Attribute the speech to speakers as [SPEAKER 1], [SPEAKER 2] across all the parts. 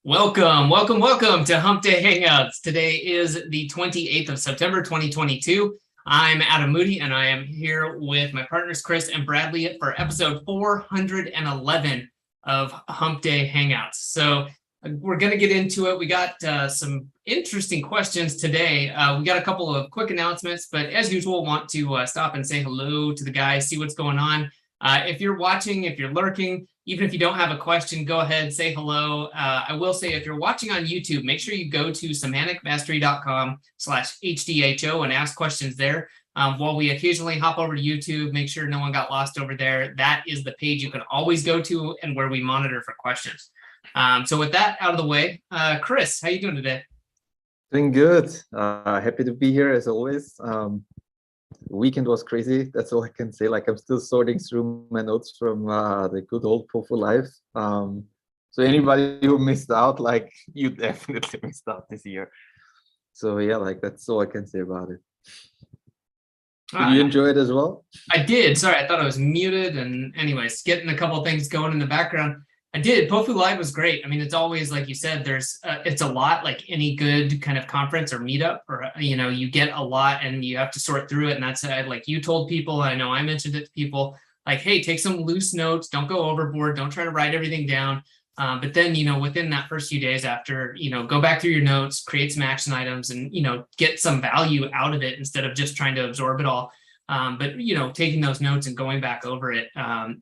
[SPEAKER 1] Welcome to Hump Day Hangouts. Today is the 28th of September, 2022. I'm Adam Moody, and I am here with my partners, Chris and Bradley, for episode 411 of Hump Day Hangouts. So we're going to get into it. We got some interesting questions today. We got a couple of quick announcements, but as usual, want to stop and say hello to the guys, see what's going on. If you're watching, if you're lurking, even if you don't have a question, go ahead, say hello. I will say if you're watching on YouTube, make sure you go to semanticmastery.com/HDHO and ask questions there. While we occasionally hop over to YouTube, make sure no one got lost over there. That is the page you can always go to and where we monitor for questions. So with that out of the way, Chris, how you doing today?
[SPEAKER 2] Doing good. Happy to be here as always. Weekend was crazy. That's all I can say. Like, I'm still sorting through my notes from the good old POFU Live. So anybody who missed out, like, you definitely missed out this year. So yeah, like, that's all I can say about it. Did you enjoy it as well?
[SPEAKER 1] I did. Sorry, I thought I was muted. And anyways, getting a couple of things going in the background. I did. POFU Live was great. I mean, it's always, like you said, there's it's a lot, like any good kind of conference or meetup, or you get a lot and you have to sort through it. And that's like you told people, I know I mentioned it to people, like, hey, take some loose notes, don't go overboard, don't try to write everything down. But then, within that first few days after, go back through your notes, create some action items and, get some value out of it instead of just trying to absorb it all. But taking those notes and going back over it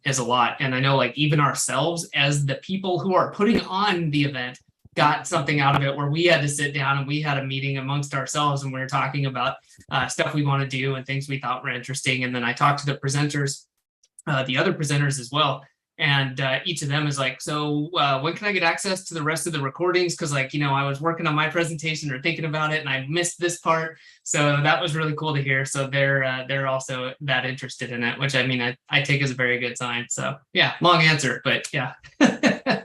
[SPEAKER 1] is a lot. And I know, like, even ourselves as the people who are putting on the event got something out of it, where we had to sit down and we had a meeting amongst ourselves and we were talking about stuff we want to do and things we thought were interesting. And then I talked to the presenters, the other presenters as well. And each of them is like, so when can I get access to the rest of the recordings? Because, like, I was working on my presentation or thinking about it and I missed this part. So that was really cool to hear. So they're also that interested in it, which I mean, I take as a very good sign. So yeah, long answer, but yeah.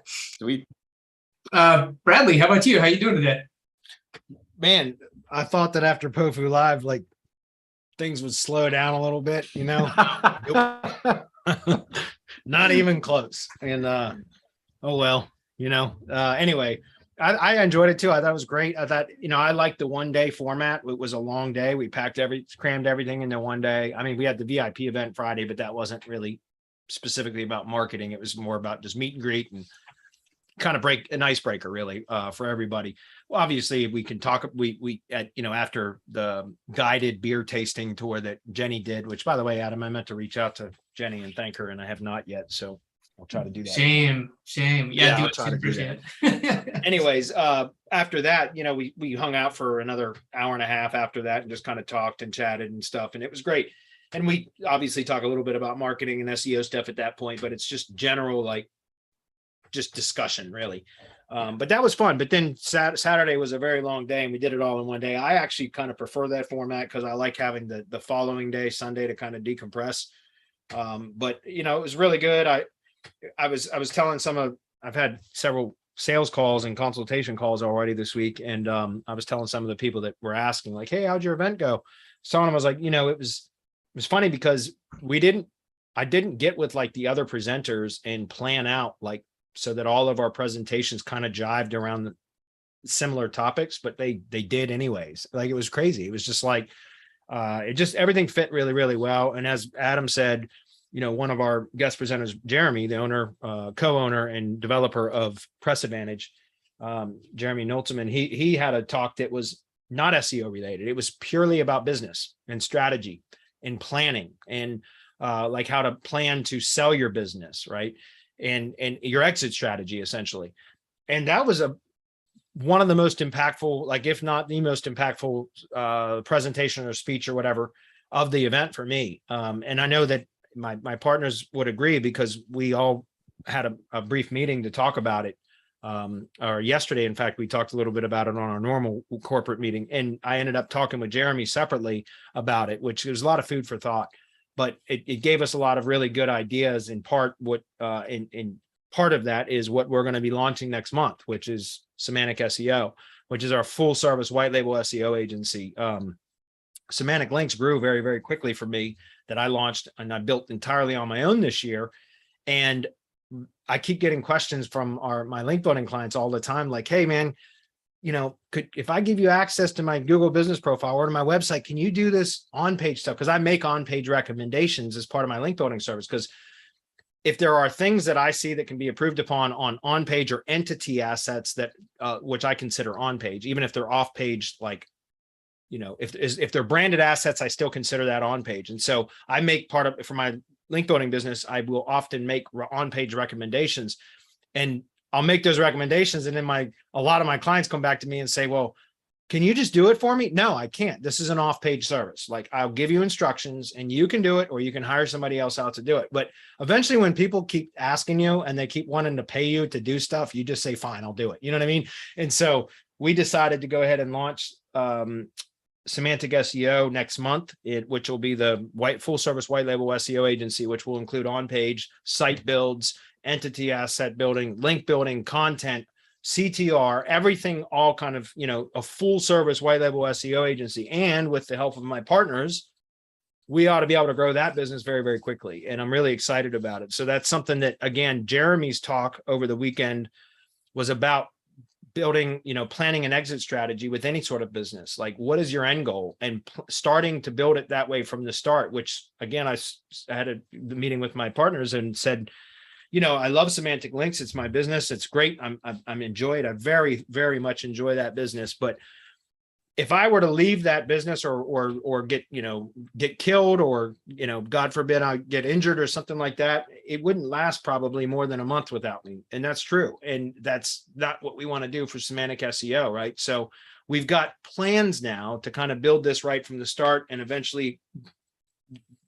[SPEAKER 2] Sweet.
[SPEAKER 1] Bradley, how about you? How you doing today?
[SPEAKER 3] Man, I thought that after POFU Live, like, things would slow down a little bit, Not even close. And oh well, anyway, I enjoyed it too. I thought it was great. I thought, I liked the 1 day format. It was a long day. We crammed everything into 1 day. I mean, we had the VIP event Friday, but that wasn't really specifically about marketing. It was more about just meet and greet and kind of break an icebreaker, really, for everybody. Well, obviously we can talk, after the guided beer tasting tour that Jenny did, which, by the way, Adam, I meant to reach out to Jenny and thank her, and I have not yet. So I'll try to do that.
[SPEAKER 1] Shame. Yeah,
[SPEAKER 3] I'll try to do that. Anyways, after that, we hung out for another hour and a half after that and just kind of talked and chatted and stuff. And it was great. And we obviously talk a little bit about marketing and SEO stuff at that point, but it's just general, like, just discussion, really. But that was fun. But then Saturday was a very long day and we did it all in 1 day. I actually kind of prefer that format because I like having the following day, Sunday, to kind of decompress. But it was really good. I was telling I've had several sales calls and consultation calls already this week. And I was telling some of the people that were asking, like, hey, how'd your event go? Some of them was like, it was funny because I didn't get with, like, the other presenters and plan out, like, so that all of our presentations kind of jived around the similar topics, but they did anyways. Like, it was crazy. It was just like, everything fit really, really well. And as Adam said, one of our guest presenters, Jeremy, the owner, co-owner and developer of Press Advantage, Jeremy Noltzman, he had a talk that was not SEO related. It was purely about business and strategy and planning and like how to plan to sell your business, right? And your exit strategy, essentially. And that was one of the most impactful, like, if not the most impactful presentation or speech or whatever of the event for me. And I know that my partners would agree because we all had a brief meeting to talk about it. Or yesterday, in fact, we talked a little bit about it on our normal corporate meeting. And I ended up talking with Jeremy separately about it, which was a lot of food for thought. But it gave us a lot of really good ideas. In part, in part of that is what we're going to be launching next month, which is Semantic SEO, which is our full service white label SEO agency. Semantic Links grew very, very quickly for me, that I launched and I built entirely on my own this year. And I keep getting questions from my link building clients all the time, like, hey man, if I give you access to my Google business profile or to my website, can you do this on-page stuff? Because I make on-page recommendations as part of my link building service. Because if there are things that I see that can be approved upon on-page or entity assets that which I consider on-page, even if they're off-page, like, if they're branded assets, I still consider that on-page. And so I make part of, for my link building business, I will often make on-page recommendations, and I'll make those recommendations. And then a lot of my clients come back to me and say, well, can you just do it for me? No, I can't. This is an off-page service. Like, I'll give you instructions and you can do it, or you can hire somebody else out to do it. But eventually when people keep asking you and they keep wanting to pay you to do stuff, you just say, fine, I'll do it. You know what I mean? And so we decided to go ahead and launch Semantic SEO next month, which will be the full service white label SEO agency, which will include on-page site builds, entity asset building, link building, content, CTR, everything, all kind of, a full service white label SEO agency. And with the help of my partners, we ought to be able to grow that business very, very quickly. And I'm really excited about it. So that's something that, again, Jeremy's talk over the weekend was about building, planning an exit strategy with any sort of business. Like, what is your end goal? And starting to build it that way from the start, which again, I had a meeting with my partners and said, I love semantic links. It's my business. It's great. I'm enjoy it. I very, very much enjoy that business. But if I were to leave that business or get killed, or, God forbid, I get injured or something like that, it wouldn't last probably more than a month without me. And that's true. And that's not what we want to do for semantic SEO, right? So we've got plans now to kind of build this right from the start and eventually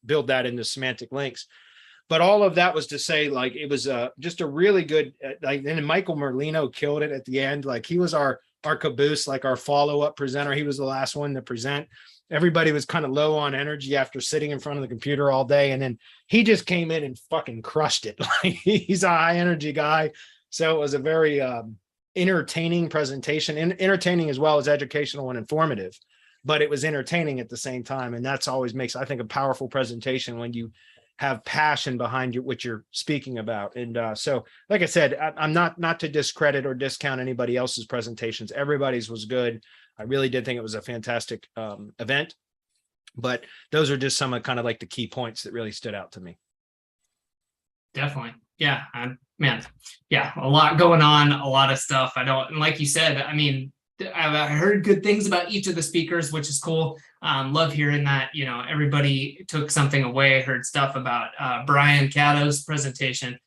[SPEAKER 3] build that into semantic links. But all of that was to say, like, it was just a really good, and Michael Merlino killed it at the end. Like, he was our caboose, like our follow-up presenter. He was the last one to present. Everybody was kind of low on energy after sitting in front of the computer all day. And then he just came in and fucking crushed it. Like, he's a high energy guy. So it was a very entertaining presentation, and entertaining as well as educational and informative, but it was entertaining at the same time. And that's always makes, I think, a powerful presentation when you have passion behind what you're speaking about. And so, like I said, I'm not to discredit or discount anybody else's presentations. Everybody's was good. I really did think it was a fantastic event, but those are just some of kind of like the key points that really stood out to me.
[SPEAKER 1] Definitely. Yeah. Man. Yeah. A lot going on, a lot of stuff. And like you said, I mean, I've heard good things about each of the speakers, which is cool. Love hearing that, everybody took something away, heard stuff about Brian Cato's presentation,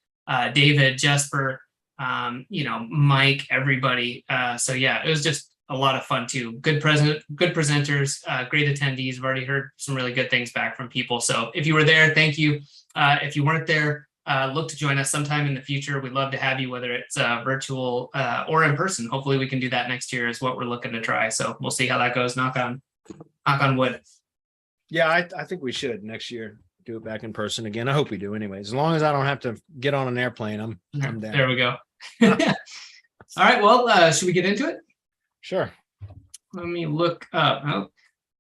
[SPEAKER 1] David, Jesper, Mike, everybody. So yeah, it was just a lot of fun too. Good presenters, great attendees. I've already heard some really good things back from people. So if you were there, thank you. If you weren't there, look to join us sometime in the future. We'd love to have you, whether it's virtual or in person. Hopefully we can do that next year is what we're looking to try. So we'll see how that goes. Knock on wood. Yeah,
[SPEAKER 3] I think we should next year do it back in person again. I hope we do anyways. As long as I don't have to get on an airplane, I'm down.
[SPEAKER 1] There we go. All right. Well, should we get into it?
[SPEAKER 3] Sure.
[SPEAKER 1] Let me look up. Oh,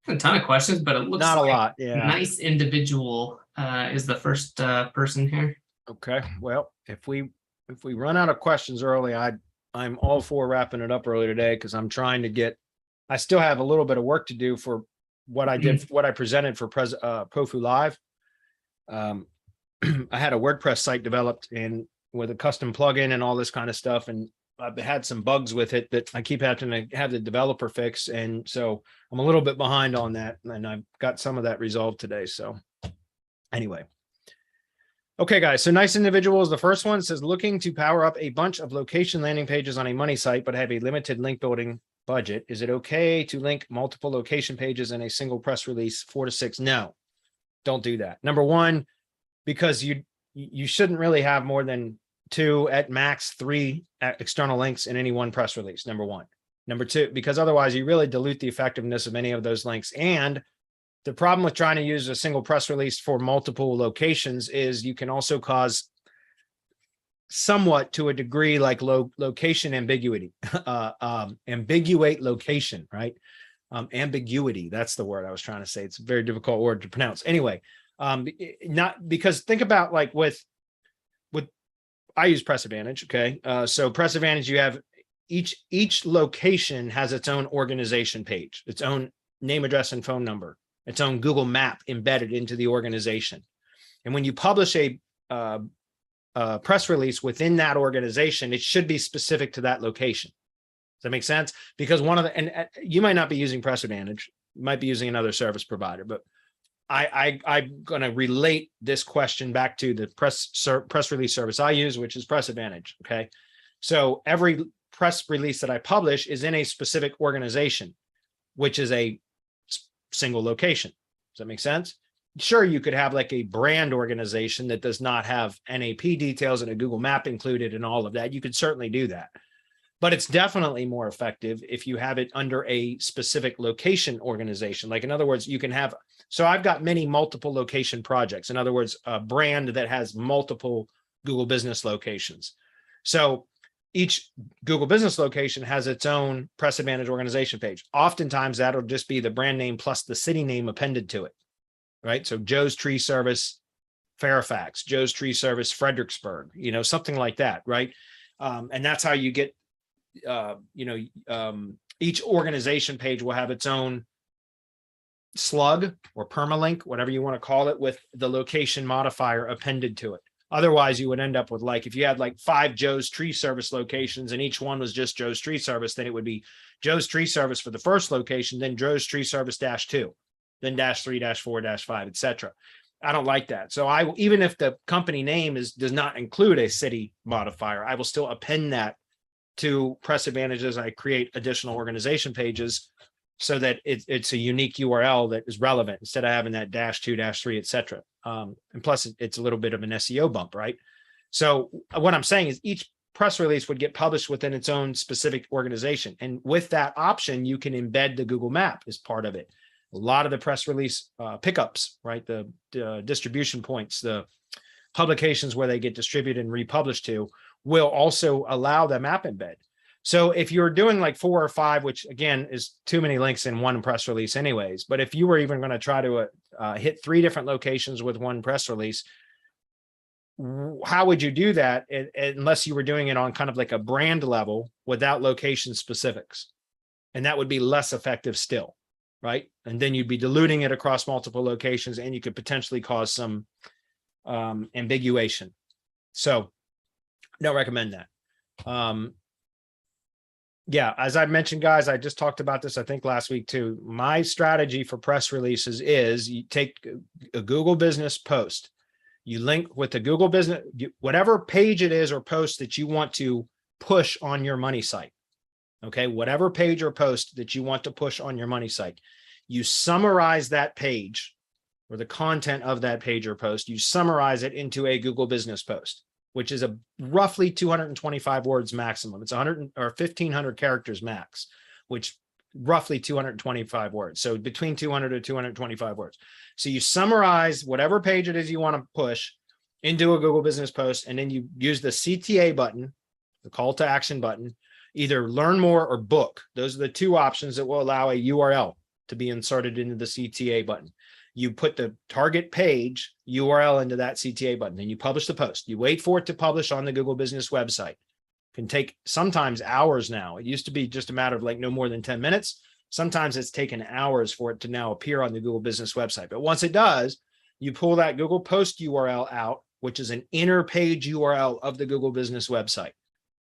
[SPEAKER 1] a ton of questions, but it looks
[SPEAKER 3] not
[SPEAKER 1] like
[SPEAKER 3] a lot. Yeah.
[SPEAKER 1] Nice individual is the first person here.
[SPEAKER 3] Okay. Well, if we run out of questions early, I'm all for wrapping it up early today, because I'm trying to get. I still have a little bit of work to do for what I did, what I presented for ProFu Live. I had a WordPress site developed and with a custom plugin and all this kind of stuff, and I've had some bugs with it that I keep having to have the developer fix, and so I'm a little bit behind on that, and I've got some of that resolved today. So anyway. Okay, guys, so Nice Individual is the first one. It says, looking to power up a bunch of location landing pages on a money site, but have a limited link building budget. Is it okay to link multiple location pages in a single press release, 4 to 6? No, don't do that. Number one, because you shouldn't really have more than 2, at max 3 external links in any one press release, number one. Number two, because otherwise you really dilute the effectiveness of any of those links. And the problem with trying to use a single press release for multiple locations is you can also cause somewhat, to a degree, like location ambiguity, ambiguate location, right? Ambiguity, that's the word I was trying to say. It's a very difficult word to pronounce. Anyway, not because think about like with I use Press Advantage. Okay. So Press Advantage, you have each location has its own organization page, its own name, address, and phone number, its own Google map embedded into the organization. And when you publish a press release within that organization, it should be specific to that location. Does that make sense? Because one of the, and you might not be using Press Advantage, you might be using another service provider, but I'm going to relate this question back to the press release service I use, which is Press Advantage. Okay. So every press release that I publish is in a specific organization, which is a single location. Does that make sense? Sure, you could have like a brand organization that does not have NAP details and a Google map included and all of that. You could certainly do that. But it's definitely more effective if you have it under a specific location organization. Like, in other words, you can have, so I've got many multiple location projects. In other words, a brand that has multiple Google business locations. So each Google business location has its own Press Advantage organization page. Oftentimes that'll just be the brand name plus the city name appended to it, right? So Joe's Tree Service, Fairfax, Joe's Tree Service, Fredericksburg, you know, something like that, right? And that's how you get, each organization page will have its own slug or permalink, whatever you want to call it, with the location modifier appended to it. Otherwise, you would end up with, like, if you had like 5 Joe's Tree Service locations and each one was just Joe's Tree Service, then it would be Joe's Tree Service for the first location, then Joe's Tree Service -2, then -3, -4, -5, etc. I don't like that. So even if the company name does not include a city modifier, I will still append that to Press Advantage as I create additional organization pages, so that it's a unique URL that is relevant instead of having that -2, -3, etc. And plus, it's a little bit of an SEO bump, right? So what I'm saying is each press release would get published within its own specific organization. And with that option, you can embed the Google map as part of it. A lot of the press release pickups, right? The distribution points, the publications where they get distributed and republished to, will also allow the map embed. So if you're doing like 4 or 5, which again is too many links in one press release anyways, but if you were even going to try to hit 3 different locations with one press release, how would you do that unless you were doing it on kind of like a brand level without location specifics? And that would be less effective still, right? And then you'd be diluting it across multiple locations, and you could potentially cause some ambiguation. So don't recommend that. Yeah, as I mentioned, guys, I just talked about this, I think last week too. My strategy for press releases is you take a Google business post, you link with the Google business, whatever page it is or post that you want to push on your money site. Okay, whatever page or post that you want to push on your money site, you summarize that page or the content of that page or post, you summarize it into a Google business post, which is a roughly 225 words maximum. It's 100 or 1,500 characters max, which roughly 225 words. So between 200 to 225 words. So you summarize whatever page it is you want to push into a Google business post, and then you use the CTA button, the call to action button, either learn more or book. Those are the 2 options that will allow a URL to be inserted into the CTA button. You put the target page URL into that CTA button, then you publish the post. You wait for it to publish on the Google business website. It can take sometimes hours now. It used to be just a matter of like no more than 10 minutes. Sometimes it's taken hours for it to now appear on the Google business website. But once it does, you pull that Google post URL out, which is an inner page URL of the Google business website.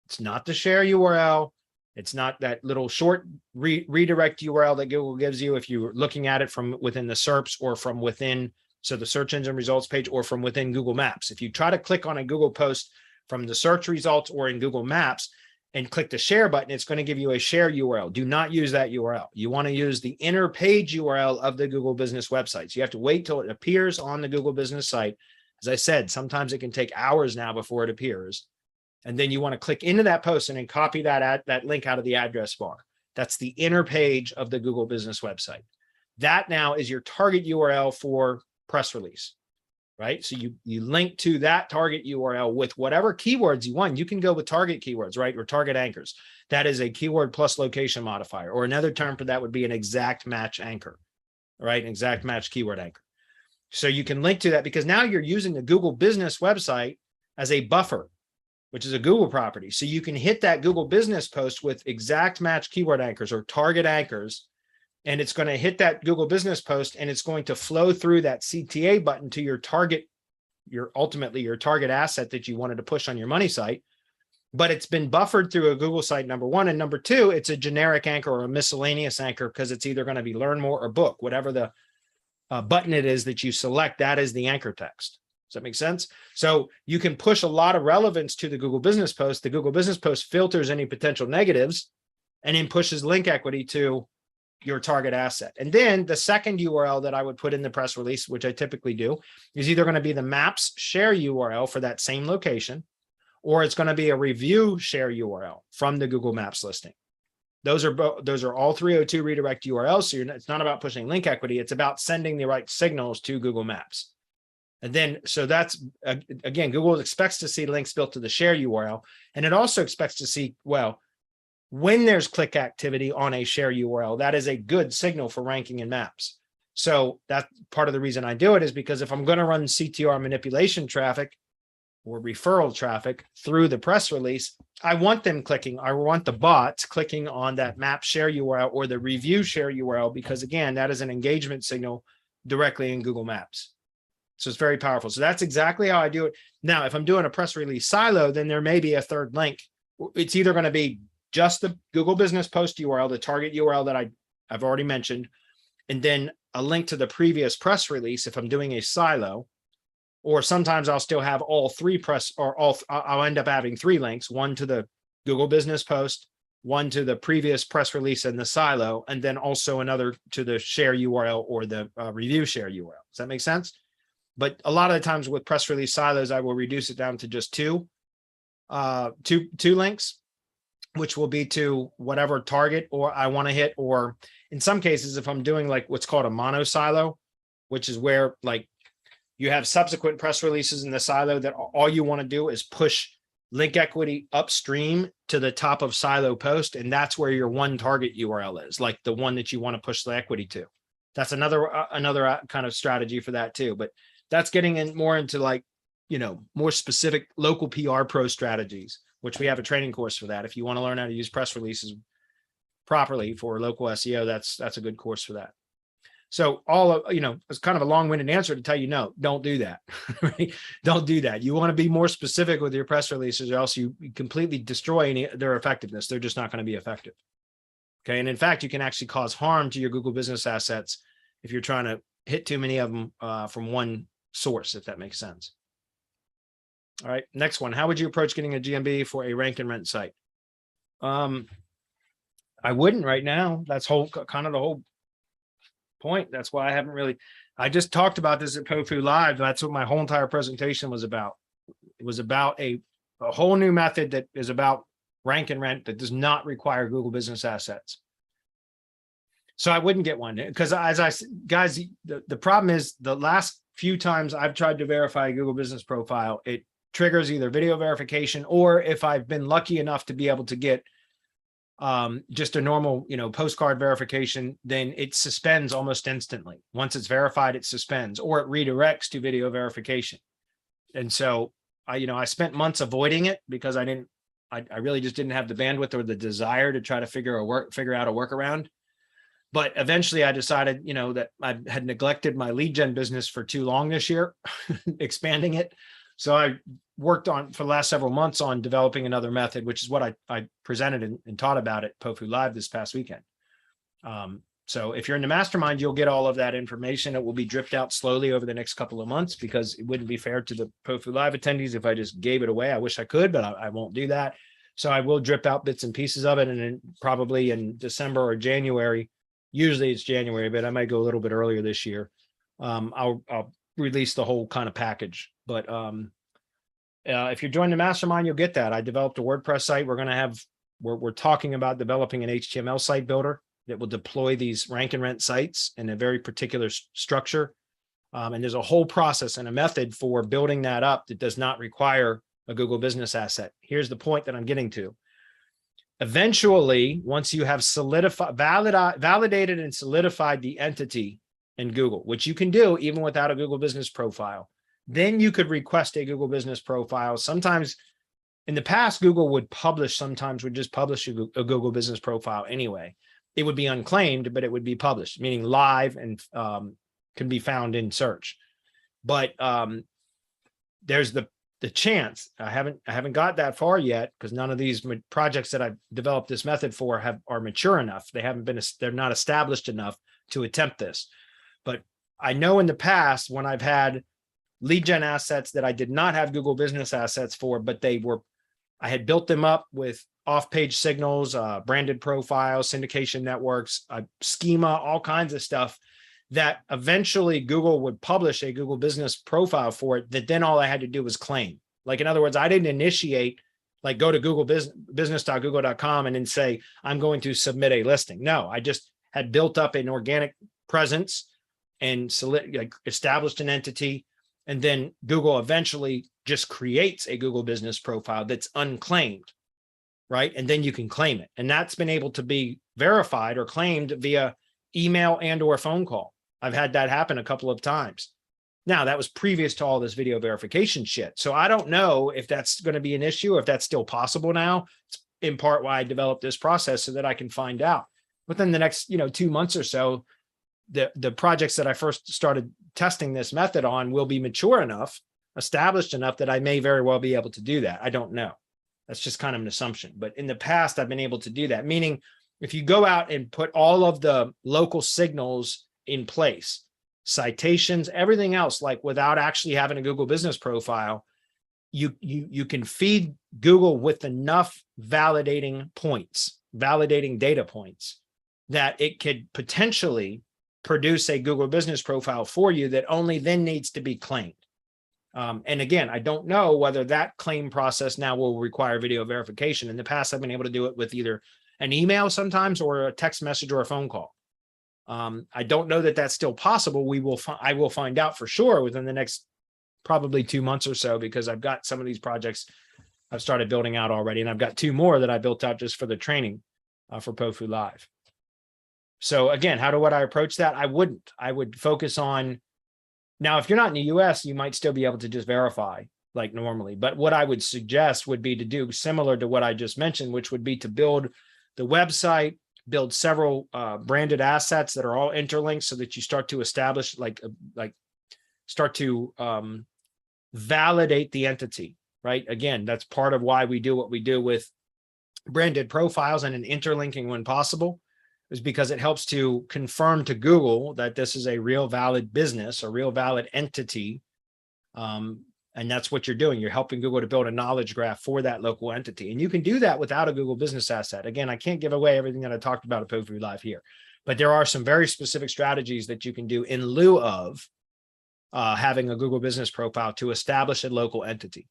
[SPEAKER 3] It's not the share URL. It's not that little short redirect URL that Google gives you if you're looking at it from within the SERPs or from within, so the search engine results page, or from within Google Maps. If you try to click on a Google post from the search results or in Google Maps and click the share button, it's going to give you a share URL. Do not use that URL. You want to use the inner page URL of the Google business website. So you have to wait till it appears on the Google business site. As I said, sometimes it can take hours now before it appears. And then you want to click into that post and then copy that link out of the address bar. That's the inner page of the Google business website. That now is your target URL for press release, right? So you link to that target URL with whatever keywords you want. You can go with target keywords, right? Or target anchors. That is a keyword plus location modifier, or another term for that would be an exact match anchor, right? An exact match keyword anchor. So you can link to that because now you're using the Google business website as a buffer. which is a Google property. So you can hit that Google business post with exact match keyword anchors or target anchors, and it's going to hit that Google business post, and it's going to flow through that CTA button to your target, ultimately your target asset that you wanted to push on your money site. But it's been buffered through a Google site, number one. And number two, it's a generic anchor or a miscellaneous anchor, because it's either going to be learn more or book, whatever the button it is that you select, that is the anchor text. Does that make sense? So you can push a lot of relevance to the Google business post. The Google business post filters any potential negatives and then pushes link equity to your target asset. And then the second URL that I would put in the press release, which I typically do, is either going to be the maps share URL for that same location, or it's going to be a review share URL from the Google Maps listing. Those are all 302 redirect URLs. So it's not about pushing link equity. It's about sending the right signals to Google Maps. And then, so that's, again, Google expects to see links built to the share URL. And it also expects to see, well, when there's click activity on a share URL, that is a good signal for ranking in maps. So that's part of the reason I do it, is because if I'm going to run CTR manipulation traffic or referral traffic through the press release, I want them clicking, I want the bots clicking on that map share URL or the review share URL, because again, that is an engagement signal directly in Google Maps. So it's very powerful. So that's exactly how I do it. Now, if I'm doing a press release silo, then there may be a third link. It's either going to be just the Google business post URL, the target URL that I've already mentioned, and then a link to the previous press release if I'm doing a silo. Or sometimes I'll still have all three I'll end up having three links, one to the Google business post, one to the previous press release in the silo, and then also another to the share URL or the review share URL. Does that make sense? But a lot of the times with press release silos, I will reduce it down to just two links, which will be to whatever target or I want to hit. Or in some cases, if I'm doing like what's called a mono silo, which is where like you have subsequent press releases in the silo that all you want to do is push link equity upstream to the top of silo post. And that's where your one target URL is, like the one that you want to push the equity to. That's another kind of strategy for that too. But that's getting in more into like, you know, more specific local PR pro strategies, which we have a training course for that. If you want to learn how to use press releases properly for local SEO, that's a good course for that. So it's kind of a long-winded answer to tell you, no, don't do that. Right? Don't do that. You want to be more specific with your press releases, or else you completely destroy their effectiveness. They're just not going to be effective. Okay. And in fact, you can actually cause harm to your Google business assets if you're trying to hit too many of them from one source, if that makes sense. All right. Next one. How would you approach getting a GMB for a rank and rent site? I wouldn't right now. That's kind of the whole point. That's why I just talked about this at POFU Live. That's what my whole entire presentation was about. It was about a whole new method that is about rank and rent that does not require Google business assets. So I wouldn't get one, because guys, the problem is the last few times I've tried to verify a Google business profile, it triggers either video verification, or if I've been lucky enough to be able to get just a normal, postcard verification, then it suspends almost instantly. Once it's verified, it suspends, or it redirects to video verification. And so I spent months avoiding it because I really just didn't have the bandwidth or the desire to try to figure out a workaround. But eventually I decided, that I had neglected my lead gen business for too long this year, expanding it. So I worked for the last several months on developing another method, which is what I presented and taught about at POFU Live this past weekend. So if you're in the mastermind, you'll get all of that information. It will be dripped out slowly over the next couple of months, because it wouldn't be fair to the POFU Live attendees if I just gave it away. I wish I could, but I won't do that. So I will drip out bits and pieces of it. And then probably in December or January, usually it's January, but I might go a little bit earlier this year. I'll release the whole kind of package. But if you're joining the mastermind, you'll get that. I developed a WordPress site. We're talking about developing an HTML site builder that will deploy these rank and rent sites in a very particular structure. And there's a whole process and a method for building that up that does not require a Google business asset. Here's the point that I'm getting to. Eventually, once you have validated and solidified the entity in Google, which you can do even without a Google business profile, then you could request a Google business profile. Sometimes in the past, Google would publish, sometimes would just publish a Google business profile anyway. It would be unclaimed, but it would be published, meaning live and can be found in search. But there's the chance, I haven't got that far yet, because none of these projects that I've developed this method for are mature enough. They're not established enough to attempt this. But I know in the past, when I've had lead gen assets that I did not have Google business assets for, but I had built them up with off-page signals, branded profiles, syndication networks, schema, all kinds of stuff, that eventually Google would publish a Google business profile for it, that then all I had to do was claim. Like, in other words, I didn't initiate, like, go to Google business.google.com and then say, I'm going to submit a listing. No, I just had built up an organic presence and established an entity. And then Google eventually just creates a Google business profile that's unclaimed, right? And then you can claim it. And that's been able to be verified or claimed via email and or phone call. I've had that happen a couple of times. Now, that was previous to all this video verification shit. So I don't know if that's going to be an issue, or if that's still possible now. It's in part why I developed this process, so that I can find out. Within the next, 2 months or so, the projects that I first started testing this method on will be mature enough, established enough, that I may very well be able to do that. I don't know. That's just kind of an assumption. But in the past, I've been able to do that. Meaning, if you go out and put all of the local signals in place, citations, everything else, like, without actually having a Google business profile, you can feed Google with enough validating data points, that it could potentially produce a Google business profile for you that only then needs to be claimed. And again, I don't know whether that claim process now will require video verification. In the past, I've been able to do it with either an email sometimes, or a text message, or a phone call. I don't know that that's still possible. I will find out for sure within the next probably 2 months or so, because I've got some of these projects I've started building out already, and I've got 2 more that I built out just for the training for POFU Live. So again, how would I approach that? I would focus on, now, if you're not in the US, you might still be able to just verify like normally. But what I would suggest would be to do similar to what I just mentioned, which would be to build the website, build several branded assets that are all interlinked, so that you start to establish, start to validate the entity, right? Again, that's part of why we do what we do with branded profiles and an interlinking when possible, is because it helps to confirm to Google that this is a real valid business, a real valid entity. And that's what you're doing. You're helping Google to build a knowledge graph for that local entity. And you can do that without a Google business asset. Again, I can't give away everything that I talked about at POFU Live here, but there are some very specific strategies that you can do in lieu of having a Google business profile to establish a local entity.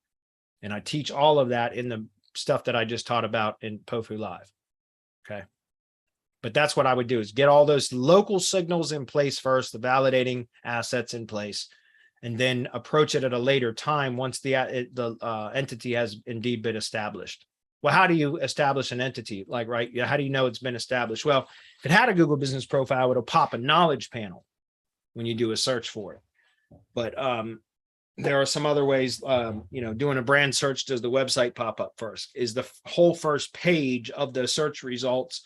[SPEAKER 3] And I teach all of that in the stuff that I just taught about in POFU Live. Okay. But that's what I would do, is get all those local signals in place first, the validating assets in place, and then approach it at a later time once the entity has indeed been established. Well, how do you establish an entity? Like, right, how do you know it's been established? Well, if it had a Google business profile, it'll pop a knowledge panel when you do a search for it. But there are some other ways, doing a brand search, does the website pop up first? Is the whole first page of the search results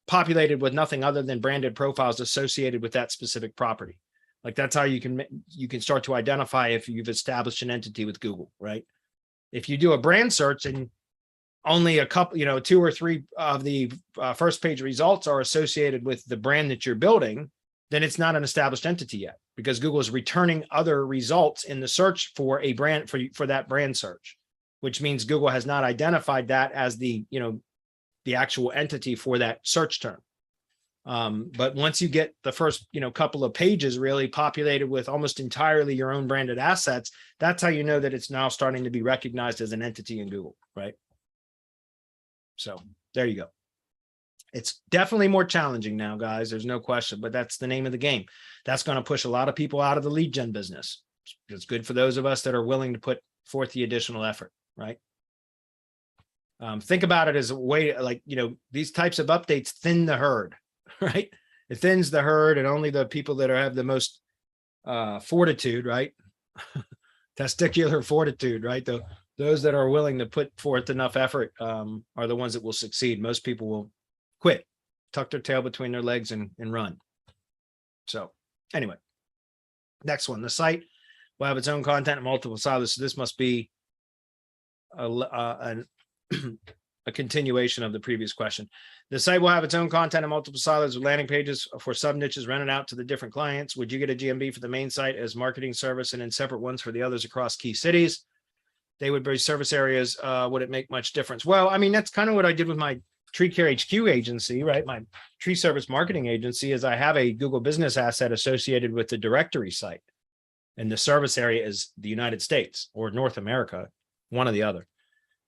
[SPEAKER 3] populated with nothing other than branded profiles associated with that specific property? Like, that's how you can start to identify if you've established an entity with Google, right? If you do a brand search and only a couple, 2 or 3 of the first page results are associated with the brand that you're building, then it's not an established entity yet, because Google is returning other results in the search for a brand, for that brand search, which means Google has not identified that as the actual entity for that search term. But once you get the first, couple of pages really populated with almost entirely your own branded assets, that's how you know that it's now starting to be recognized as an entity in Google, right? So there you go. It's definitely more challenging now, guys. There's no question, but that's the name of the game. That's going to push a lot of people out of the lead gen business. It's good for those of us that are willing to put forth the additional effort, right? Think about it as a way, like, these types of updates thin the herd, right? It thins the herd, and only the people that have the most fortitude, right? Testicular fortitude, right? The Those that are willing to put forth enough effort are the ones that will succeed. Most people will quit, tuck their tail between their legs and run. So anyway, next one, the site will have its own content and multiple silos. So this must be a continuation of the previous question. The site will have its own content and multiple silos with landing pages for sub niches rented out to the different clients. Would you get a GMB for the main site as marketing service and then separate ones for the others across key cities? They would be service areas. Would it make much difference? Well, I mean, that's kind of what I did with my Tree Care HQ agency, right? My tree service marketing agency is I have a Google business asset associated with the directory site. And the service area is the United States or North America, one or the other.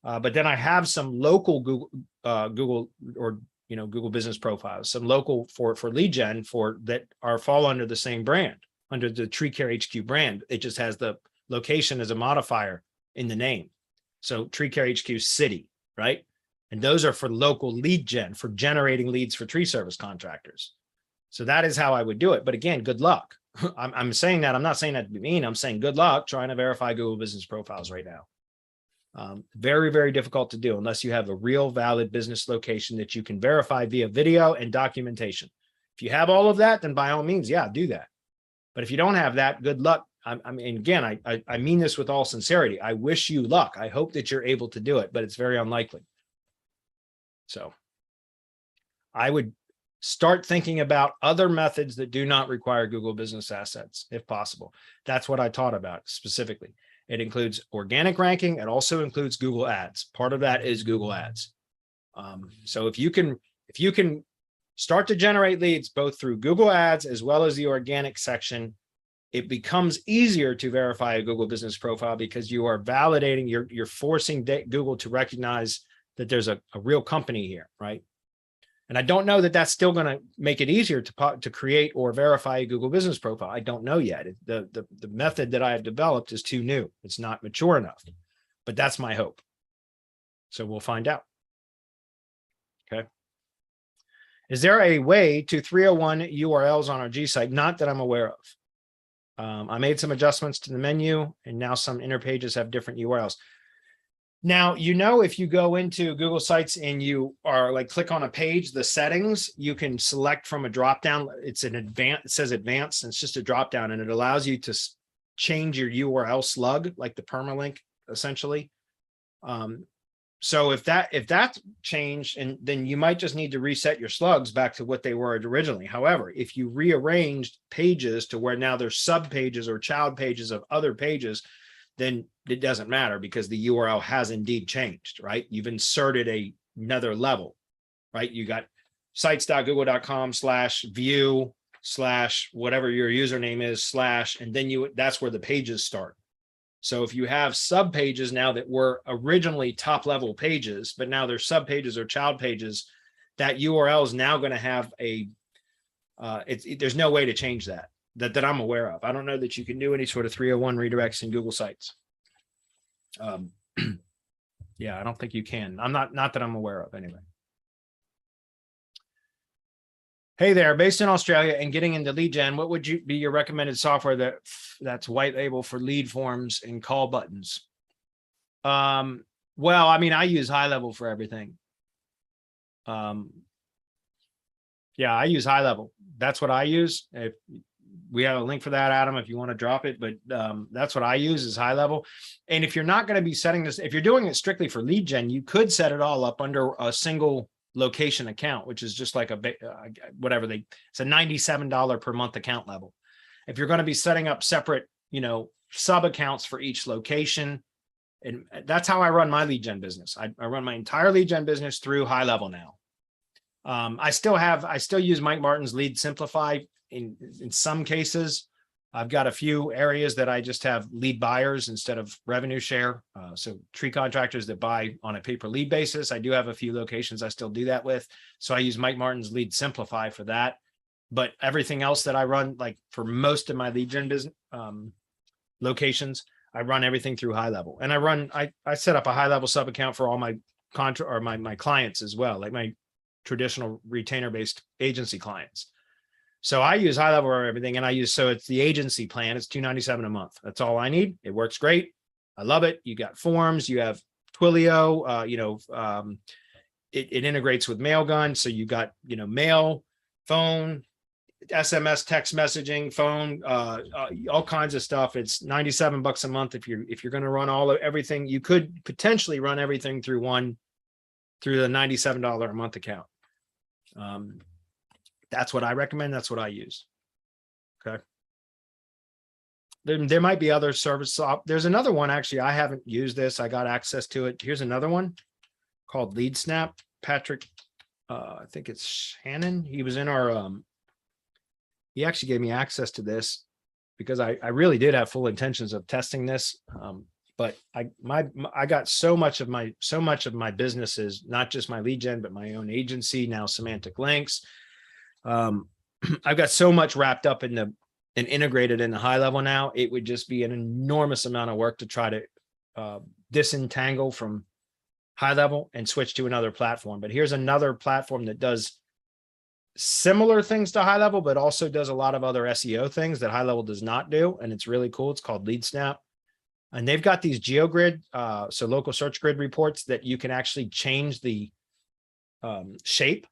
[SPEAKER 3] But then I have some local Google or Google business profiles, some local for lead gen that fall under the same brand, under the Tree Care HQ brand. It just has the location as a modifier in the name. So Tree Care HQ city, right? And those are for local lead gen, for generating leads for tree service contractors. So that is how I would do it. But again, good luck. I'm saying that, I'm not saying that to be mean. I'm saying good luck trying to verify Google business profiles right now. Very, very difficult to do unless you have a real valid business location that you can verify via video and documentation. If you have all of that, then by all means, yeah, do that. But if you don't have that, good luck. I mean, again, I mean this with all sincerity. I wish you luck. I hope that you're able to do it, but it's very unlikely. So I would start thinking about other methods that do not require Google business assets, if possible. That's what I taught about specifically. It includes organic ranking. It also includes Google Ads. Part of that is Google Ads. So if you can start to generate leads both through Google Ads as well as the organic section, it becomes easier to verify a Google business profile because you are validating, you're forcing Google to recognize that there's a real company here, right? And I don't know that that's still going to make it easier to create or verify a Google business profile. I don't know yet. The method that I have developed is too new. It's not mature enough, but that's my hope. So we'll find out. Okay. Is there a way to 301 URLs on our G site? Not that I'm aware of. I made some adjustments to the menu and now some inner pages have different URLs. Now, if you go into Google Sites and you are like click on a page, the settings, you can select from a drop down. It's an advanced, it says advanced, and it's just a drop down and it allows you to change your URL slug, like the permalink, essentially. So if that's changed, and then you might just need to reset your slugs back to what they were originally. However, if you rearranged pages to where now there's sub pages or child pages of other pages, then it doesn't matter because the URL has indeed changed, right? You've inserted another level, right? You got sites.google.com/view/ whatever your username is / and then that's where the pages start. So if you have sub pages now that were originally top level pages, but now they're sub pages or child pages, that URL is now going to have there's no way to change that I'm aware of. I don't know that you can do any sort of 301 redirects in Google Sites. Yeah, I don't think you can. Not that I'm aware of anyway. Hey there, based in Australia and getting into lead gen, what would be your recommended software that's white label for lead forms and call buttons? Well, I mean, I use high level for everything. Yeah, I use high level. That's what I use. We have a link for that, Adam, if you want to drop it, but that's what I use is high level. And if you're not going to be setting this, if you're doing it strictly for lead gen, you could set it all up under a single location account, which is just like it's a $97 per month account level. If you're going to be setting up separate, sub accounts for each location, and that's how I run my lead gen business. I run my entire lead gen business through high level now. I still use Mike Martin's Lead Simplify in some cases. I've got a few areas that I just have lead buyers instead of revenue share. So tree contractors that buy on a pay-per-lead basis. I do have a few locations I still do that with. So I use Mike Martin's Lead Simplify for that. But everything else that I run, like for most of my lead gen business locations, I run everything through high level. And I set up a high level sub account for all my my clients as well, like my traditional retainer-based agency clients. So I use high level for everything, and so it's the agency plan. It's $297 a month. That's all I need. It works great. I love it. You got forms, you have Twilio, it integrates with Mailgun. So you got, mail, phone, SMS, text messaging, phone, all kinds of stuff. It's $97 a month. If you're going to run everything, you could potentially run everything through the $97 a month account. That's what I recommend. That's what I use. Okay. There might be other services. There's another one. Actually, I haven't used this. I got access to it. Here's another one called LeadSnap. Patrick, I think it's Shannon. He was in our, he actually gave me access to this because I really did have full intentions of testing this. But I got so much of my businesses, not just my lead gen, but my own agency, now Semantic Links. I've got so much wrapped up in and integrated in the high level now. It would just be an enormous amount of work to try to disentangle from high level and switch to another platform. But here's another platform that does similar things to high level, but also does a lot of other SEO things that high level does not do. And it's really cool. It's called LeadSnap. And they've got these GeoGrid, so local search grid reports that you can actually change the shape.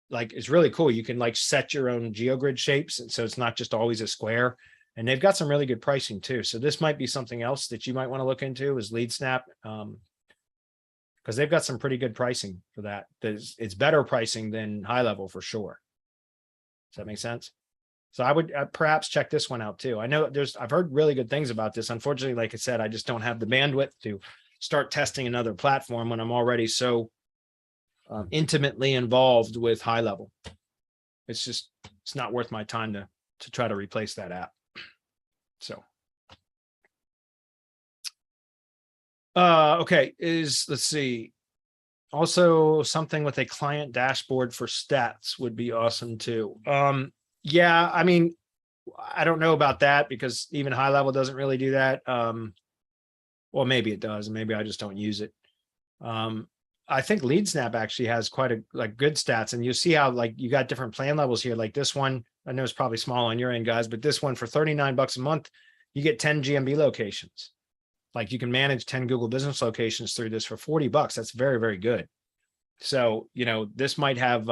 [SPEAKER 3] Like, it's really cool. You can like set your own GeoGrid shapes. And so it's not just always a square. And they've got some really good pricing too. So this might be something else that you might want to look into is LeadSnap. Because they've got some pretty good pricing for that. It's better pricing than high level for sure. Does that make sense? So I would perhaps check this one out too. I know I've heard really good things about this. Unfortunately, like I said, I just don't have the bandwidth to start testing another platform when I'm already so intimately involved with high level. It's not worth my time to try to replace that app. So. Okay, let's see. Also, something with a client dashboard for stats would be awesome too. Yeah, I mean, I don't know about that because even high level doesn't really do that. Well, maybe it does. Maybe I just don't use it. I think LeadSnap actually has quite a good stats, and you see how like you got different plan levels here. Like this one, I know it's probably small on your end, guys, but this one for $39 a month, you get 10 GMB locations. Like you can manage 10 Google business locations through this for $40. That's very, very good. So, this might have,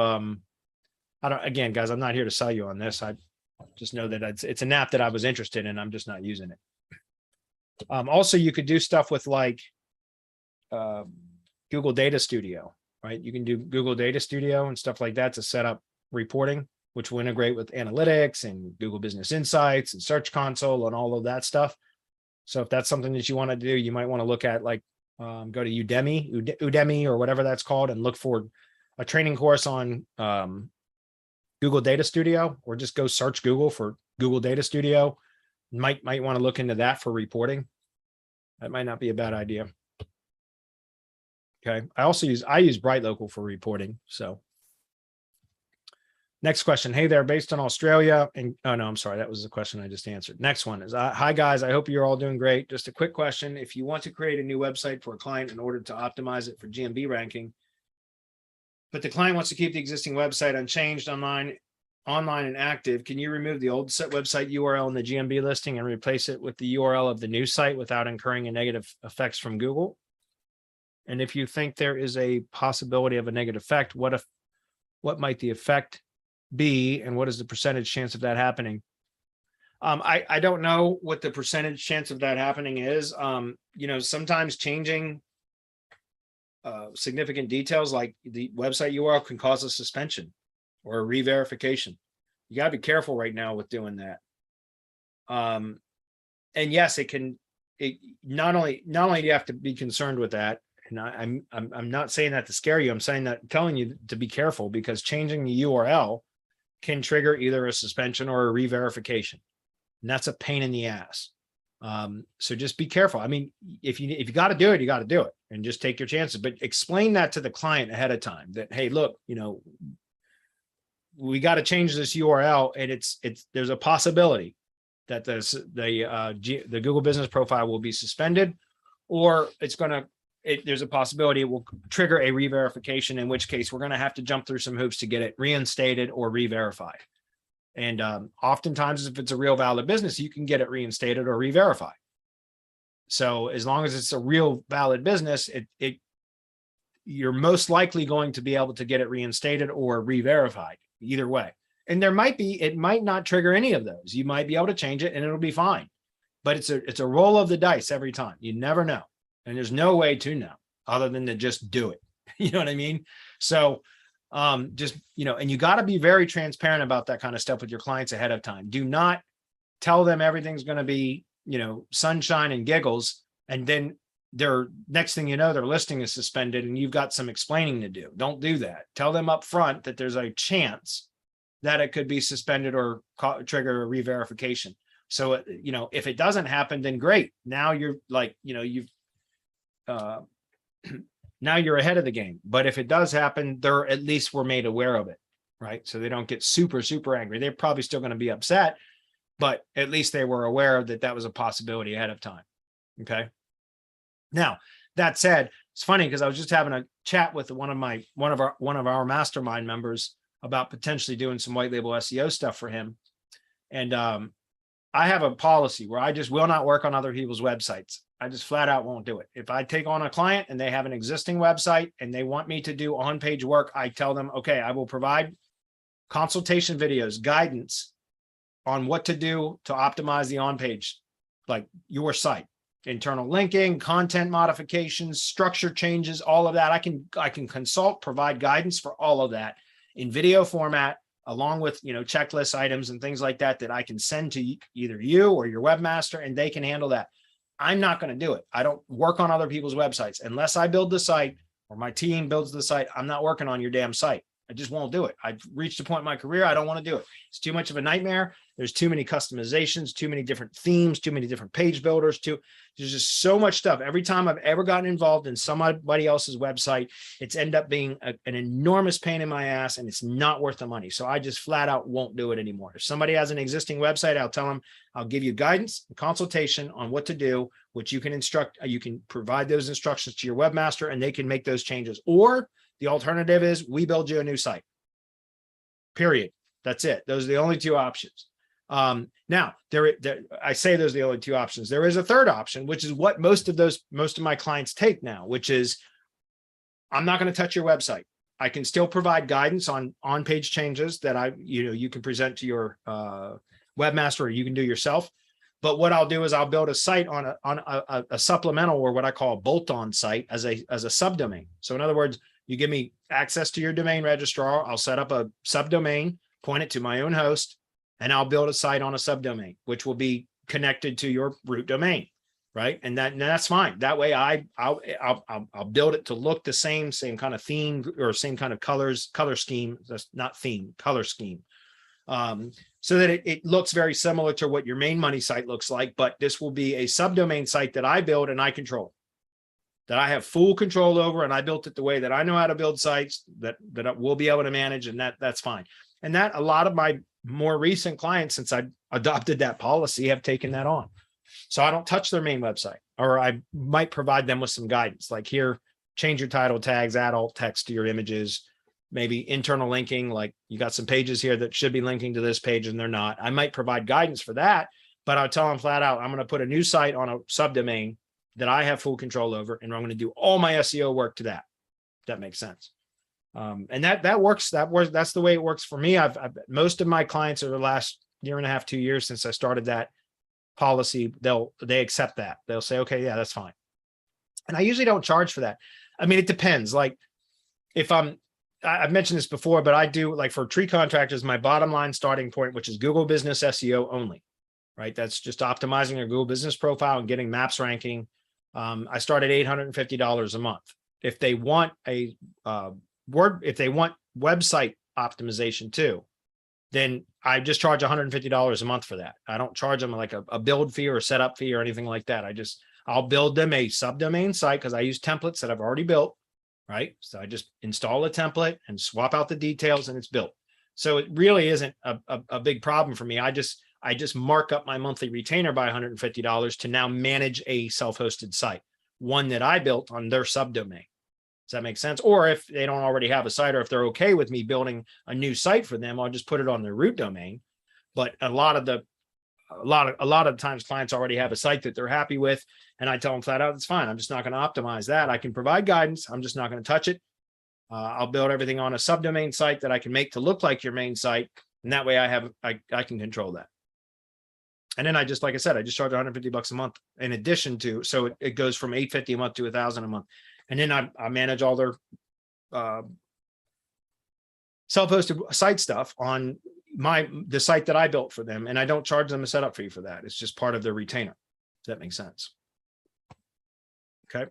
[SPEAKER 3] again, guys, I'm not here to sell you on this. I just know that it's an app that I was interested in. I'm just not using it. Also, you could do stuff with like Google Data Studio, right? You can do Google Data Studio and stuff like that to set up reporting, which will integrate with analytics and Google Business Insights and Search Console and all of that stuff. So if that's something that you want to do, you might want to look at like go to Udemy or whatever that's called and look for a training course on Google Data Studio, or just go search Google for Google Data Studio. Might want to look into that for reporting. That might not be a bad idea. Okay. I use Bright Local for reporting. So next question. Hey there, based on Australia. And oh no, I'm sorry. That was the question I just answered. Next one is, hi guys. I hope you're all doing great. Just a quick question. If you want to create a new website for a client in order to optimize it for GMB ranking, but the client wants to keep the existing website unchanged, online and active, can you remove the old set website URL in the GMB listing and replace it with the URL of the new site without incurring a negative effects from Google? And if you think there is a possibility of a negative effect, what might the effect be, and what is the percentage chance of that happening? I don't know what the percentage chance of that happening is. Sometimes changing significant details like the website URL can cause a suspension or a re-verification. You got to be careful right now with doing that. And yes, it not only do you have to be concerned with that, and I'm not saying that to scare you. I'm telling you to be careful, because changing the URL can trigger either a suspension or a re-verification, and that's a pain in the ass. So just be careful. I mean, if you got to do it, you got to do it, and just take your chances. But explain that to the client ahead of time. That, hey, look, we got to change this URL, and there's a possibility that the Google Business Profile will be suspended, or there's a possibility it will trigger a re-verification, in which case we're going to have to jump through some hoops to get it reinstated or re-verified. And oftentimes, if it's a real valid business, you can get it reinstated or re-verified. So as long as it's a real valid business, you're most likely going to be able to get it reinstated or re-verified either way. And it might not trigger any of those. You might be able to change it and it'll be fine. But it's a roll of the dice every time. You never know. And there's no way to know other than to just do it. You know what I mean? So just, and you got to be very transparent about that kind of stuff with your clients ahead of time. Do not tell them everything's going to be, sunshine and giggles. And then next thing you know, their listing is suspended and you've got some explaining to do. Don't do that. Tell them up front that there's a chance that it could be suspended or trigger a re-verification. So, if it doesn't happen, then great. Now you're like, now you're ahead of the game. But if it does happen, they're at least were made aware of it, right? So they don't get super, super angry. They're probably still going to be upset, but at least they were aware that that was a possibility ahead of time. Okay. Now, that said, it's funny because I was just having a chat with one of our mastermind members about potentially doing some white label SEO stuff for him. And I have a policy where I just will not work on other people's websites. I just flat out won't do it. If I take on a client and they have an existing website and they want me to do on-page work, I tell them, okay, I will provide consultation videos, guidance on what to do to optimize the on-page, like your site, internal linking, content modifications, structure changes, all of that. I can consult, provide guidance for all of that in video format, along with, checklist items and things like that, that I can send to either you or your webmaster, and they can handle that. I'm not going to do it. I don't work on other people's websites unless I build the site or my team builds the site. I'm not working on your damn site. I just won't do it. I've reached a point in my career. I don't want to do it. It's too much of a nightmare. There's too many customizations, too many different themes, too many different page builders, there's just so much stuff. Every time I've ever gotten involved in somebody else's website, it's ended up being an enormous pain in my ass, and it's not worth the money. So I just flat out won't do it anymore. If somebody has an existing website, I'll tell them, I'll give you guidance and consultation on what to do, which you can you can provide those instructions to your webmaster and they can make those changes. Or the alternative is we build you a new site, period. That's it. Those are the only two options. Now, I say those are the only two options. There is a third option, which is what most of my clients take now, which is I'm not going to touch your website. I can still provide guidance on page changes that you can present to your webmaster, or you can do yourself. But what I'll do is I'll build a site on a supplemental, or what I call a bolt-on site as a subdomain. So in other words, you give me access to your domain registrar. I'll set up a subdomain, point it to my own host, and I'll build a site on a subdomain, which will be connected to your root domain, right? And that's fine. That way, I'll build it to look the same kind of theme or same kind of color scheme. That's not theme, color scheme, so that it looks very similar to what your main money site looks like. But this will be a subdomain site that I build and I control, that I have full control over, and I built it the way that I know how to build sites that we'll be able to manage, and that's fine. And that a lot of my more recent clients, since I adopted that policy, have taken that on. So I don't touch their main website, or I might provide them with some guidance, like here, change your title tags, add alt text to your images, maybe internal linking, like you got some pages here that should be linking to this page and they're not. I might provide guidance for that, but I'll tell them flat out, I'm going to put a new site on a subdomain that I have full control over, and I'm going to do all my SEO work to that. If that makes sense. And that works. That's the way it works for me. I've most of my clients over the last year and a half, 2 years since I started that policy, they accept that. They'll say, okay, yeah, that's fine. And I usually don't charge for that. I mean, it depends. Like if I've mentioned this before, but I do, like for tree contractors, my bottom line starting point, which is Google Business SEO only, right? That's just optimizing your Google Business profile and getting maps ranking. I start at $850 a month. If they want if they want website optimization too, then I just charge $150 a month for that. I don't charge them like a build fee or a setup fee or anything like that. I'll build them a subdomain site because I use templates that I've already built, right? So I just install a template and swap out the details and it's built. So it really isn't a big problem for me. I just mark up my monthly retainer by $150 to now manage a self-hosted site, one that I built on their subdomain. Does that make sense? Or if they don't already have a site, or if they're okay with me building a new site for them, I'll just put it on their root domain. But a lot of the a lot of times clients already have a site that they're happy with, and I tell them flat out, it's fine. I'm just not going to optimize that. I can provide guidance. I'm just not going to touch it. I'll build everything on a subdomain site that I can make to look like your main site. And that way I can control that. And then like I said, I just charge $150 a month in addition to, so it goes from $850 a month to $1,000 a month. And then I manage all their self-hosted site stuff on the site that I built for them. And I don't charge them a setup fee for that. It's just part of their retainer. Does that make sense? Okay.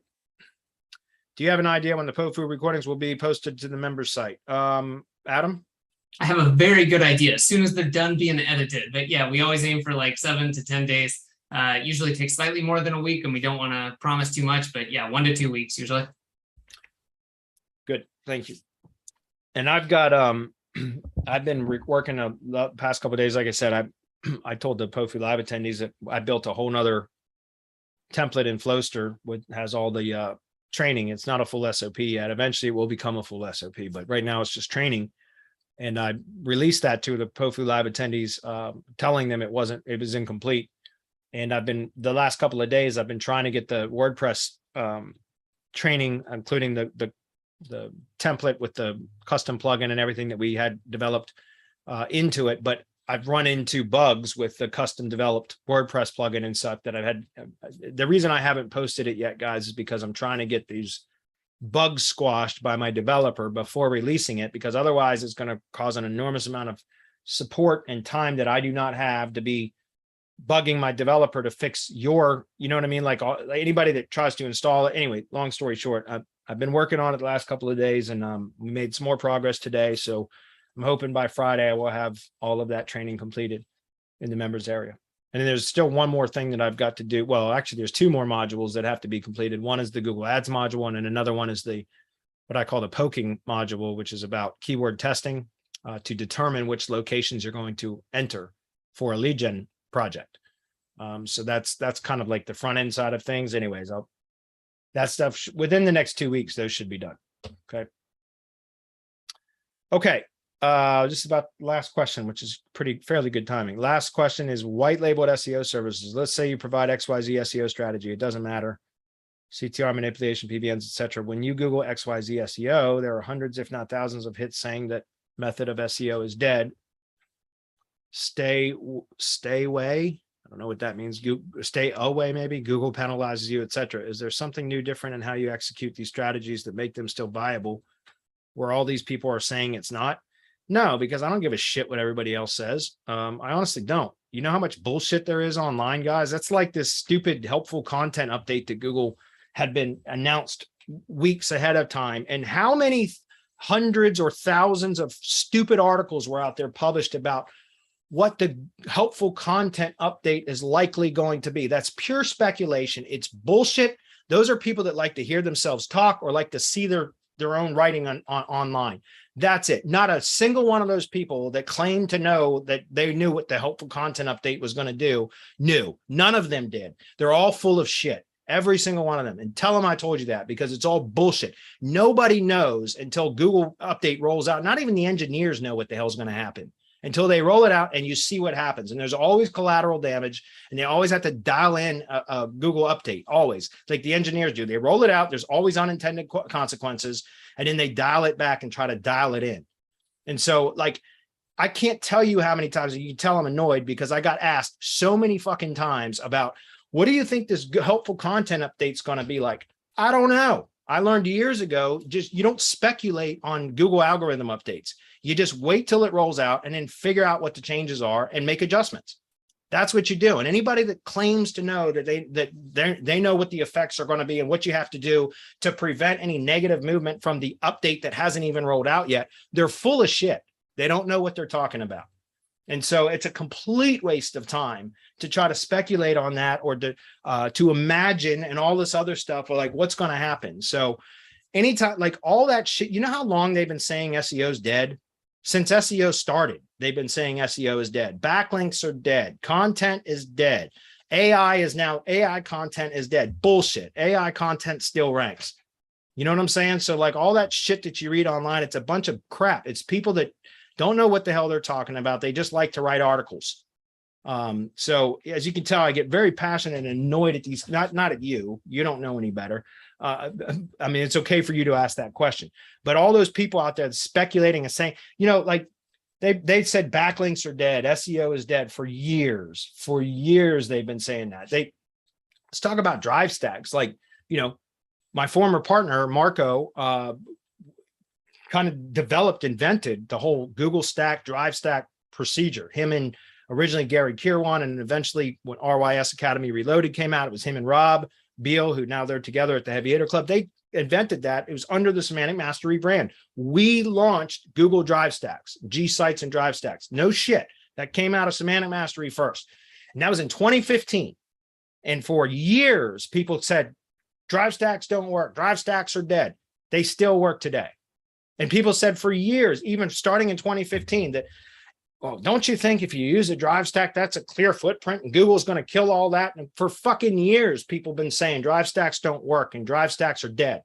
[SPEAKER 3] Do you have an idea when the POFU recordings will be posted to the members site? Adam?
[SPEAKER 1] I have a very good idea as soon as they're done being edited. But yeah, we always aim for like 7 to 10 days. Usually takes slightly more than a week, and we don't want to promise too much, but yeah, 1 to 2 weeks usually.
[SPEAKER 3] Good, thank you. And I've got I've been working the past couple of days. Like I said, I told the POFU Live attendees that I built a whole nother template in Flowster which has all the training. It's not a full SOP yet. Eventually it will become a full SOP, but right now it's just training. And I released that to the POFU Live attendees, telling them it was incomplete. And the last couple of days, I've been trying to get the WordPress training, including the template with the custom plugin and everything that we had developed into it. But I've run into bugs with the custom developed WordPress plugin and stuff that I've had. The reason I haven't posted it yet, guys, is because I'm trying to get these bugs squashed by my developer before releasing it, because otherwise it's going to cause an enormous amount of support and time that I do not have to be bugging my developer to fix you know what I mean? Like anybody that tries to install it. Anyway, long story short, I've been working on it the last couple of days, and we made some more progress today. So I'm hoping by Friday I will have all of that training completed in the members area. And then there's still one more thing that I've got to do. Well, actually, there's 2 more modules that have to be completed. One is the Google Ads module, and another one is what I call the poking module, which is about keyword testing to determine which locations you're going to enter for a lead gen project. So that's kind of like the front end side of things. Anyways, that stuff within the next 2 weeks, those should be done. Okay. Just about last question, which is fairly good timing. Last question is white labeled SEO services. Let's say you provide XYZ SEO strategy. It doesn't matter. CTR manipulation, PBNs, etc. When you Google XYZ SEO, there are hundreds, if not thousands, of hits saying that method of SEO is dead. Stay away. I don't know what that means. Stay away, maybe. Google penalizes you, etc. Is there something new, different in how you execute these strategies that make them still viable, where all these people are saying it's not? No, because I don't give a shit what everybody else says. I honestly don't. You know how much bullshit there is online, guys? That's like this stupid helpful content update that Google had been announced weeks ahead of time. And how many hundreds or thousands of stupid articles were out there published about what the helpful content update is likely going to be? That's pure speculation. It's bullshit. Those are people that like to hear themselves talk or like to see their own writing online. That's it. Not a single one of those people that claimed to know that they knew what the helpful content update was going to do knew. None of them did. They're all full of shit. Every single one of them. And tell them I told you that, because it's all bullshit. Nobody knows until Google update rolls out. Not even the engineers know what the hell's going to happen until they roll it out and you see what happens. And there's always collateral damage, and they always have to dial in a Google update. Always, like the engineers do. They roll it out. There's always unintended consequences. And then they dial it back and try to dial it in. And so, like, I can't tell you how many times you can tell I'm annoyed, because I got asked so many fucking times about, what do you think this helpful content update's going to be like? I don't know. I learned years ago, you don't speculate on Google algorithm updates. You just wait till it rolls out and then figure out what the changes are and make adjustments. That's what you do. And anybody that claims to know that they know what the effects are going to be and what you have to do to prevent any negative movement from the update that hasn't even rolled out yet, they're full of shit. They don't know what they're talking about. And so it's a complete waste of time to try to speculate on that, or to imagine and all this other stuff, or like what's going to happen. So anytime, like all that shit, you know how long they've been saying SEO is dead? Since SEO started, they've been saying SEO is dead. Backlinks are dead. Content is dead. AI content is dead. Bullshit. AI content still ranks. You know what I'm saying? So like all that shit that you read online, it's a bunch of crap. It's people that don't know what the hell they're talking about. They just like to write articles. So as you can tell, I get very passionate and annoyed at these, not at you, you don't know any better. I mean, it's okay for you to ask that question, but all those people out there speculating and saying, you know, like they said backlinks are dead, SEO is dead for years. For years, they've been saying that. Let's talk about drive stacks. Like, you know, my former partner, Marco, kind of invented the whole Google stack, drive stack procedure. Him and originally Gary Kirwan, and eventually when RYS Academy Reloaded came out, it was him and Rob Beal, who now they're together at the Heavy Hitter Club. They invented that. It was under the Semantic Mastery brand. We launched Google Drive Stacks, gsite and Drive Stacks. No shit. That came out of Semantic Mastery first. And that was in 2015. And for years, people said, Drive Stacks don't work. Drive Stacks are dead. They still work today. And people said for years, even starting in 2015, that, well, don't you think if you use a drive stack, that's a clear footprint and Google's going to kill all that? And for fucking years, people have been saying drive stacks don't work and drive stacks are dead.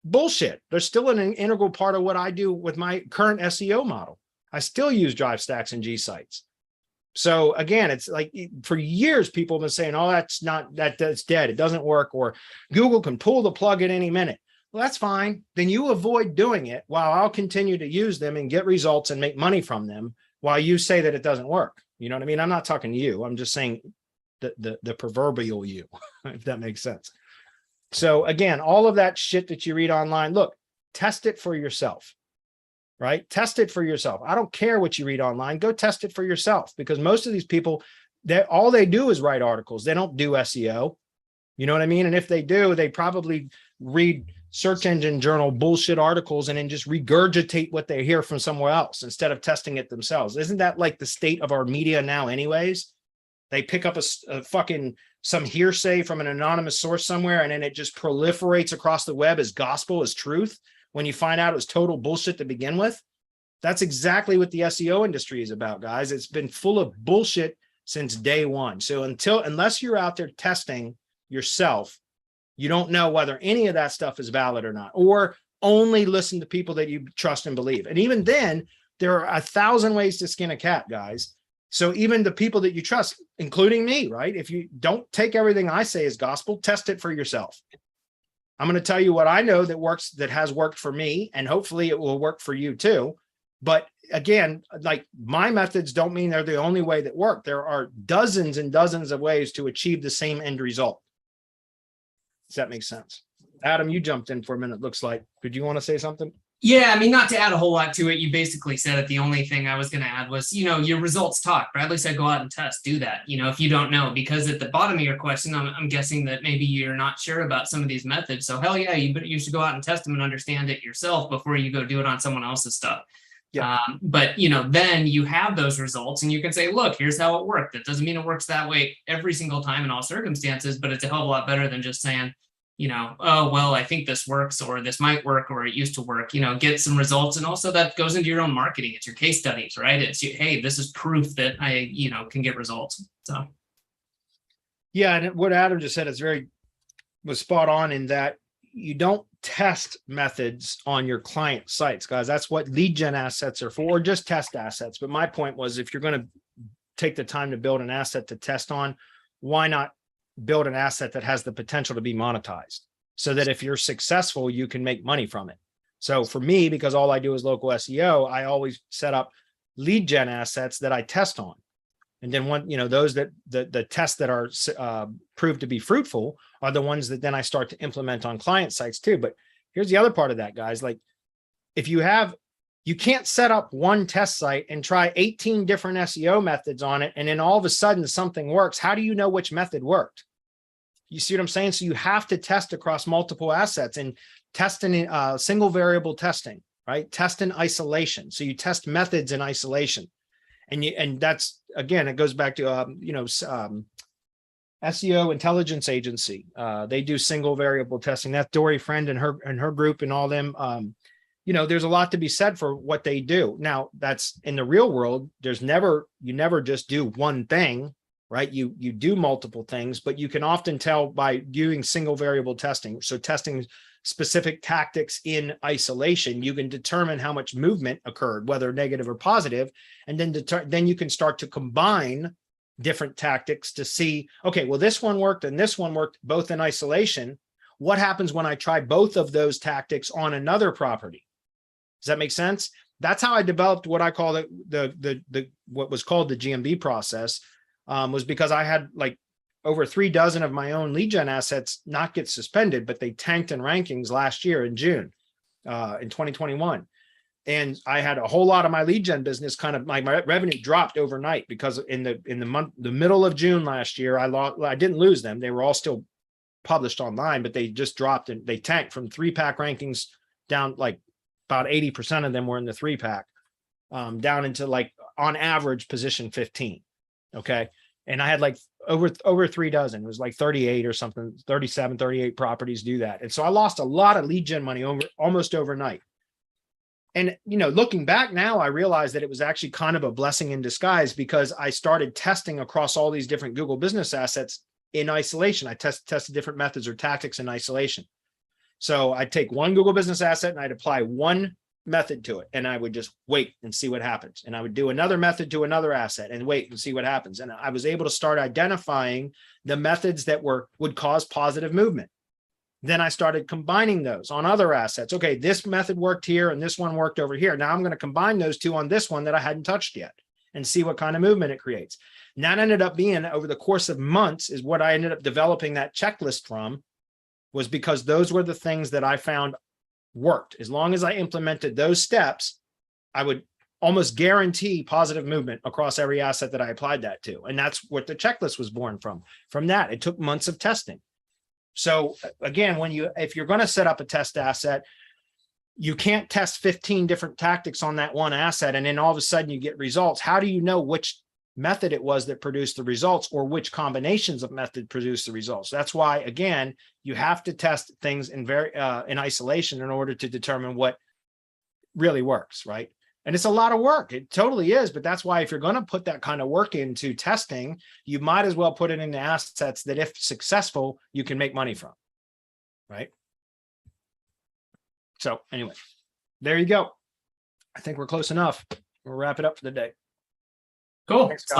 [SPEAKER 3] Bullshit. They're still an integral part of what I do with my current SEO model. I still use drive stacks and gsite. So again, it's like for years, people have been saying, oh, that's dead. It doesn't work, or Google can pull the plug at any minute. Well, that's fine. Then you avoid doing it while I'll continue to use them and get results and make money from them, while you say that it doesn't work. You know what I mean? I'm not talking to you. I'm just saying the proverbial you, if that makes sense. So again, all of that shit that you read online, look, test it for yourself, right? Test it for yourself. I don't care what you read online. Go test it for yourself, because most of these people, all they do is write articles. They don't do SEO. You know what I mean? And if they do, they probably read search engine journal bullshit articles and then just regurgitate what they hear from somewhere else instead of testing it themselves. Isn't that like the state of our media now anyways? They pick up a fucking some hearsay from an anonymous source somewhere, and then it just proliferates across the web as gospel, as truth, when you find out it was total bullshit to begin with. That's exactly what the SEO industry is about, guys. It's been full of bullshit since day one. So unless you're out there testing yourself, you don't know whether any of that stuff is valid or not, or only listen to people that you trust and believe. And even then, there are 1,000 ways to skin a cat, guys. So even the people that you trust, including me, right? If you don't take everything I say as gospel, test it for yourself. I'm going to tell you what I know that works, that has worked for me, and hopefully it will work for you too. But again, like, my methods don't mean they're the only way that work. There are dozens and dozens of ways to achieve the same end result. Does that make sense? Adam, you jumped in for a minute, looks like. Did you want to say something?
[SPEAKER 1] Yeah, I mean, not to add a whole lot to it. You basically said it. The only thing I was going to add was, you know, your results talk. Bradley said, go out and test, do that. You know, if you don't know, because at the bottom of your question, I'm guessing that maybe you're not sure about some of these methods. So hell yeah, you should go out and test them and understand it yourself before you go do it on someone else's stuff. Yeah. But, you know, then you have those results and you can say, look, here's how it worked. That doesn't mean it works that way every single time in all circumstances, but it's a hell of a lot better than just saying, you know, oh, well, I think this works, or this might work, or it used to work. You know, get some results. And also that goes into your own marketing. It's your case studies, right? It's, hey, this is proof that I, you know, can get results. So.
[SPEAKER 3] Yeah. And what Adam just said is was spot on, in that you don't test methods on your client sites, guys. That's what lead gen assets are for, or just test assets. But my point was, if you're going to take the time to build an asset to test on, why not build an asset that has the potential to be monetized, so that if you're successful, you can make money from it. So for me, because all I do is local SEO, I always set up lead gen assets that I test on. And then one, you know, those that the tests that are proved to be fruitful are the ones that then I start to implement on client sites too. But here's the other part of that, guys. Like, if you can't set up one test site and try 18 different SEO methods on it, and then all of a sudden something works. How do you know which method worked? You see what I'm saying? So you have to test across multiple assets, and test in single variable testing, right? Test in isolation. So you test methods in isolation. And that's, again, it goes back to, SEO Intelligence Agency. They do single variable testing. That's Dory Friend and her group and all them. You know, there's a lot to be said for what they do. Now, that's in the real world. You never just do one thing, right? You do multiple things, but you can often tell by doing single variable testing. So testing specific tactics in isolation, you can determine how much movement occurred, whether negative or positive, and then you can start to combine different tactics to see, okay, well, this one worked and this one worked both in isolation. What happens when I try both of those tactics on another property? Does that make sense? That's how I developed what I call what was called the GMB process, was because I had like over 3 dozen of my own lead gen assets not get suspended, but they tanked in rankings last year in June, in 2021. And I had a whole lot of my lead gen business my revenue dropped overnight because in the middle of June last year, I didn't lose them. They were all still published online, but they just dropped and they tanked from 3-pack rankings down, like about 80% of them were in the 3-pack, down into like on average position 15. Okay. And I had like over 3 dozen. It was like 38 or something, 37, 38 properties do that. And so I lost a lot of lead gen money almost overnight. And, looking back now, I realized that it was actually kind of a blessing in disguise, because I started testing across all these different Google business assets in isolation. I tested different methods or tactics in isolation. So I'd take one Google business asset and I'd apply one method to it, and I would just wait and see what happens. And I would do another method to another asset and wait and see what happens. And I was able to start identifying the methods that would cause positive movement. Then I started combining those on other assets. Okay, this method worked here and this one worked over here. Now I'm going to combine those two on this one that I hadn't touched yet and see what kind of movement it creates. And that ended up being, over the course of months, is what I ended up developing that checklist from, was because those were the things that I found worked. As long as I implemented those steps, I would almost guarantee positive movement across every asset that I applied that to. And that's what the checklist was born from. From that, it took months of testing. So again, if you're going to set up a test asset, you can't test 15 different tactics on that one asset and then all of a sudden you get results. How do you know which method it was that produced the results, or which combinations of method produced the results? That's why, again, you have to test things in isolation in order to determine what really works, right? And it's a lot of work. It totally is. But that's why if you're going to put that kind of work into testing, you might as well put it into assets that, if successful, you can make money from, right? So anyway, there you go. I think we're close enough. We'll wrap it up for the day.
[SPEAKER 1] Cool.
[SPEAKER 3] Thanks, guys.